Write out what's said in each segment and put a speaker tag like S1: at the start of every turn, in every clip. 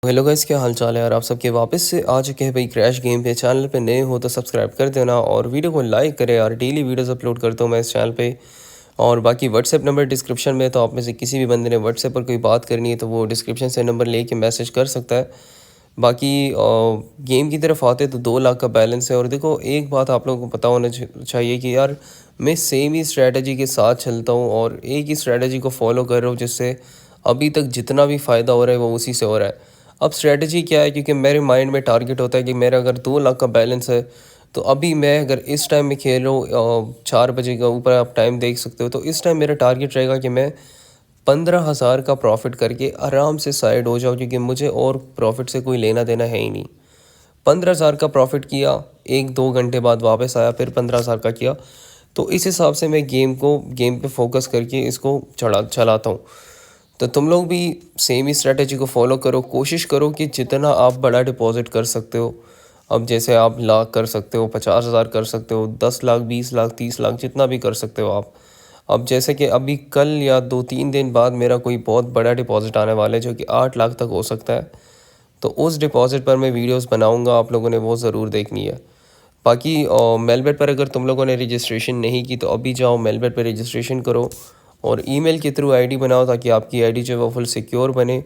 S1: Hello guys, क्या हाल चाल है यार। आप सबके वापस से आ चुके हैं भाई क्रैश गेम पे। चैनल पे नए हो तो सब्सक्राइब कर देना और वीडियो को लाइक करें यार। डेली वीडियोस अपलोड करता हूँ मैं इस चैनल पे। और बाकी व्हाट्सएप नंबर डिस्क्रिप्शन में, तो आप में से किसी भी बंदे ने व्हाट्सएप पर कोई बात करनी है तो वो डिस्क्रिप्शन से नंबर लेके मैसेज कर सकता है। बाकी गेम की तरफ आते तो 2 लाख का बैलेंस है। और देखो, एक बात आप लोगों को पता होना चाहिए कि यार मैं सेम ही स्ट्रैटेजी के साथ चलता हूँ और एक ही स्ट्रैटेजी को फॉलो कर रहा हूँ, जिससे अभी तक जितना भी फ़ायदा हो रहा है वो उसी से हो रहा है। अब स्ट्रैटेजी क्या है, क्योंकि मेरे माइंड में टारगेट होता है कि मेरा अगर 2 लाख का बैलेंस है तो अभी मैं अगर इस टाइम में खेल रहा हूँ 4 बजे का ऊपर आप टाइम देख सकते हो, तो इस टाइम मेरा टारगेट रहेगा कि मैं 15,000 का प्रॉफिट करके आराम से साइड हो जाऊँ, क्योंकि मुझे और प्रॉफिट से कोई लेना देना है ही नहीं। 15,000 का प्रॉफिट किया, 1-2 घंटे बाद वापस आया, फिर 15,000 का किया। तो इस हिसाब से मैं गेम पे फोकस करके इसको चलाता हूँ। तो तुम लोग भी सेम ही स्ट्रैटेजी को फॉलो करो। कोशिश करो कि जितना आप बड़ा डिपॉजिट कर सकते हो, अब जैसे आप लाख कर सकते हो, 50,000 कर सकते हो, 10 लाख, 20 लाख, 30 लाख, जितना भी कर सकते हो आप। अब जैसे कि अभी कल या 2-3 दिन बाद मेरा कोई बहुत बड़ा डिपॉजिट आने वाला है जो कि 8 लाख तक हो सकता है। तो उस डिपॉजिट पर मैं वीडियोस बनाऊंगा, आप लोगों ने वो ज़रूर देखनी है। बाकी मेलबेट पर अगर तुम लोगों ने रजिस्ट्रेशन नहीं की तो अभी जाओ मेलबेट पर रजिस्ट्रेशन करो और ईमेल के थ्रू आईडी बनाओ, ताकि आपकी आईडी जो है वो फुल सिक्योर बने।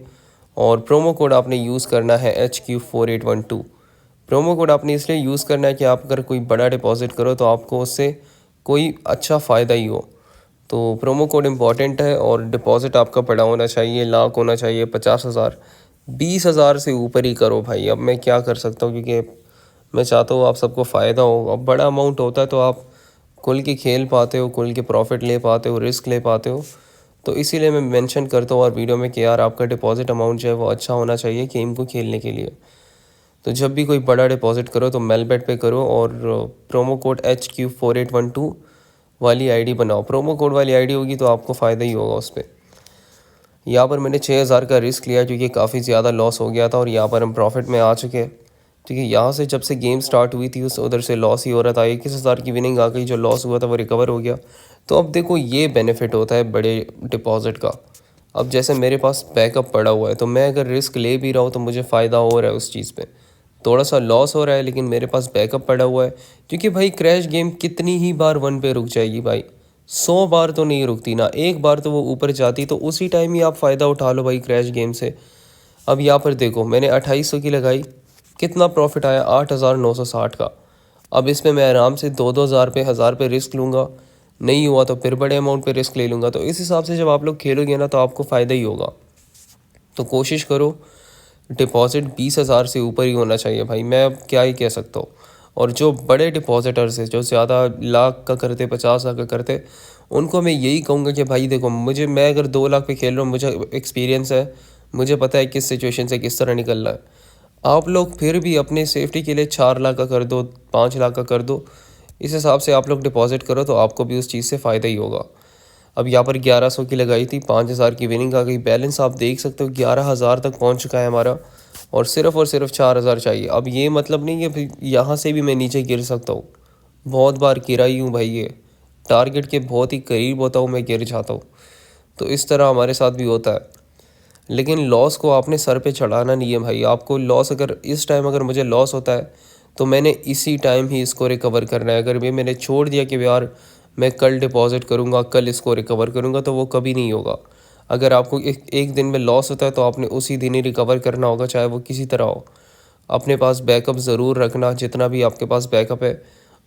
S1: और प्रोमो कोड आपने यूज़ करना है HQ4812। प्रोमो कोड आपने इसलिए यूज़ करना है कि आप अगर कोई बड़ा डिपॉजिट करो तो आपको उससे कोई अच्छा फ़ायदा ही हो। तो प्रोमो कोड इम्पॉर्टेंट है और डिपॉजिट आपका बड़ा होना चाहिए, लाख होना चाहिए, 50,000। 20,000 से ऊपर ही करो भाई। अब मैं क्या कर सकता हूँ, क्योंकि मैं चाहता हूँ आप सबको फ़ायदा हो। अब बड़ा अमाउंट होता है तो आप खुल के खेल पाते हो, खुल के प्रॉफिट ले पाते हो, रिस्क ले पाते हो। तो इसीलिए मैं मेंशन करता हूँ और वीडियो में कि यार आपका डिपॉजिट अमाउंट जो है वो अच्छा होना चाहिए गेम को खेलने के लिए। तो जब भी कोई बड़ा डिपॉजिट करो तो मेलबेट पे करो और प्रोमो कोड HQ4812 वाली आईडी बनाओ। प्रोमो कोड वाली आईडी होगी तो आपको फ़ायदा ही होगा उस पर। यहाँ पर मैंने 6,000 का रिस्क लिया क्योंकि काफ़ी ज़्यादा लॉस हो गया था और यहाँ पर हम प्रॉफिट में आ चुके हैं। ठीक है, यहाँ से जब से गेम स्टार्ट हुई थी उस उधर से लॉस ही हो रहा था। 21,000 की विनिंग आ गई, जो लॉस हुआ था वो रिकवर हो गया। तो अब देखो, ये बेनिफिट होता है बड़े डिपॉजिट का। अब जैसे मेरे पास बैकअप पड़ा हुआ है तो मैं अगर रिस्क ले भी रहा हूँ तो मुझे फ़ायदा हो रहा है उस चीज़ पे। थोड़ा सा लॉस हो रहा है लेकिन मेरे पास बैकअप पड़ा हुआ है। क्योंकि भाई क्रैश गेम कितनी ही बार 1 पे रुक जाएगी भाई, 100 बार तो नहीं रुकती ना, एक बार तो वो ऊपर जाती, तो उसी टाइम ही आप फ़ायदा उठा लो भाई क्रैश गेम से। अब यहाँ पर देखो, मैंने 2800 की लगाई, कितना प्रॉफिट आया, 8,960 का। अब इसमें मैं आराम से 2-2 हज़ार पे, 1,000 पे रिस्क लूँगा। नहीं हुआ तो फिर बड़े अमाउंट पे रिस्क ले लूँगा। तो इस हिसाब से जब आप लोग खेलोगे ना तो आपको फ़ायदा ही होगा। तो कोशिश करो डिपॉजिट 20,000 से ऊपर ही होना चाहिए भाई, मैं अब क्या ही कह सकता हूँ। और जो बड़े डिपॉजिटर्स हैं, जो ज़्यादा लाख का करते, 50 लाख का करते, उनको मैं यही कहूँगा कि भाई देखो, मैं अगर 2 लाख पे खेल रहा हूँ, मुझे एक्सपीरियंस है, मुझे पता है किस सिचुएशन से किस तरह निकलना है। आप लोग फिर भी अपने सेफ्टी के लिए 4 लाख का कर दो, 5 लाख का कर दो। इस हिसाब से आप लोग डिपॉजिट करो तो आपको भी उस चीज़ से फ़ायदा ही होगा। अब यहाँ पर 1100 की लगाई थी, 5,000 की विनिंग आ गई। बैलेंस आप देख सकते हो 11,000 तक पहुँच चुका है हमारा। और सिर्फ 4,000 चाहिए। अब ये मतलब नहीं है फिर यहाँ से भी मैं नीचे गिर सकता हूँ। बहुत बार गिरा ही हूँ भाई, ये टारगेट के बहुत ही करीब होता हूँ, मैं गिर जाता हूँ। तो इस तरह हमारे साथ भी होता है। लेकिन लॉस को आपने सर पे चढ़ाना नहीं है भाई। आपको लॉस, अगर इस टाइम अगर मुझे लॉस होता है तो मैंने इसी टाइम ही इसको रिकवर करना है। अगर मैंने छोड़ दिया कि यार मैं कल डिपॉजिट करूँगा, कल इसको रिकवर करूँगा, तो वो कभी नहीं होगा। अगर आपको एक दिन में लॉस होता है तो आपने उसी दिन ही रिकवर करना होगा, चाहे वो किसी तरह हो। अपने पास बैकअप ज़रूर रखना, जितना भी आपके पास बैकअप है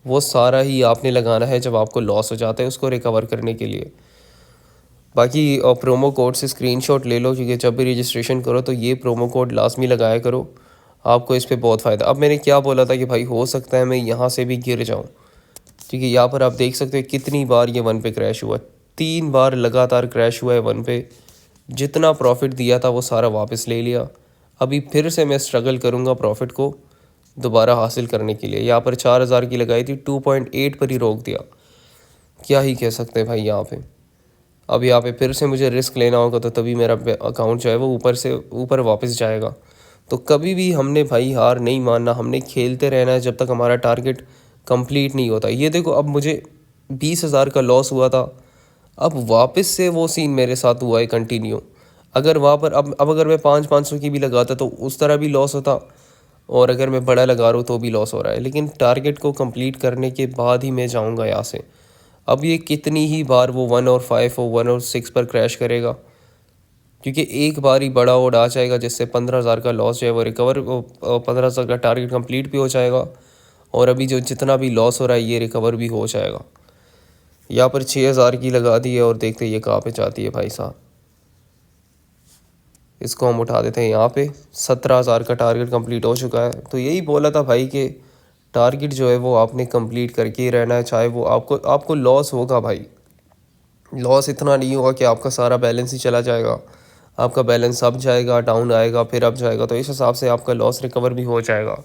S1: वो सारा ही आपने लगाना है जब आपको लॉस हो जाता है उसको रिकवर करने के लिए। बाकी प्रोमो कोड से स्क्रीनशॉट ले लो, क्योंकि जब भी रजिस्ट्रेशन करो तो ये प्रोमो कोड लाजमी लगाया करो, आपको इस पे बहुत फ़ायदा। अब मैंने क्या बोला था कि भाई हो सकता है मैं यहाँ से भी गिर जाऊँ। ठीक है, यहाँ पर आप देख सकते हो कितनी बार ये 1 पे क्रैश हुआ। 3 बार लगातार क्रैश हुआ है 1 पे। जितना प्रॉफिट दिया था वो सारा वापस ले लिया। अभी फिर से मैं स्ट्रगल करूँगा प्रॉफिट को दोबारा हासिल करने के लिए। यहाँ पर 4,000 की लगाई थी, 2.8 पर ही रोक दिया। क्या ही कह सकते हैं भाई यहाँ पे। अब यहाँ पे फिर से मुझे रिस्क लेना होगा तो तभी मेरा अकाउंट जो है वो ऊपर से ऊपर वापस जाएगा। तो कभी भी हमने भाई हार नहीं मानना, हमने खेलते रहना है जब तक हमारा टारगेट कंप्लीट नहीं होता। ये देखो, अब मुझे 20,000 का लॉस हुआ था, अब वापस से वो सीन मेरे साथ हुआ है कंटिन्यू। अगर वहाँ पर अब अगर मैं 500 की भी लगाता तो उस तरह भी लॉस होता, और अगर मैं बड़ा लगा रहा हूँ तो भी लॉस हो रहा है। लेकिन टारगेट को कंप्लीट करने के बाद ही मैं जाऊँगा यहाँ से। अब ये कितनी ही बार वो 1 और 5 और 1 और 6 पर क्रैश करेगा, क्योंकि एक बार ही बड़ा ऑड आ जाएगा जिससे 15,000 का लॉस जो है वो रिकवर, 15,000 का टारगेट कंप्लीट भी हो जाएगा, और अभी जो जितना भी लॉस हो रहा है ये रिकवर भी हो जाएगा। यहाँ पर 6,000 की लगा दी है और देखते ये कहाँ पे जाती है भाई साहब। इसको हम उठा देते हैं यहाँ पे। 17,000 का टारगेट कंप्लीट हो चुका है। तो यही बोला था भाई कि टारगेट जो है वो आपने कंप्लीट करके ही रहना है, चाहे वो आपको लॉस होगा भाई। लॉस इतना नहीं होगा कि आपका सारा बैलेंस ही चला जाएगा। आपका बैलेंस अप जाएगा, डाउन आएगा, फिर अप जाएगा, तो इस हिसाब से आपका लॉस रिकवर भी हो जाएगा।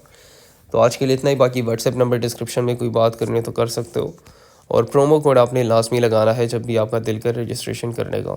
S1: तो आज के लिए इतना ही। बाकी व्हाट्सएप नंबर डिस्क्रिप्शन में कोई बात करनी है तो कर सकते हो, और प्रोमो कोड आपने लाजमी लगाना है जब भी आपका दिल कर रजिस्ट्रेशन करने का।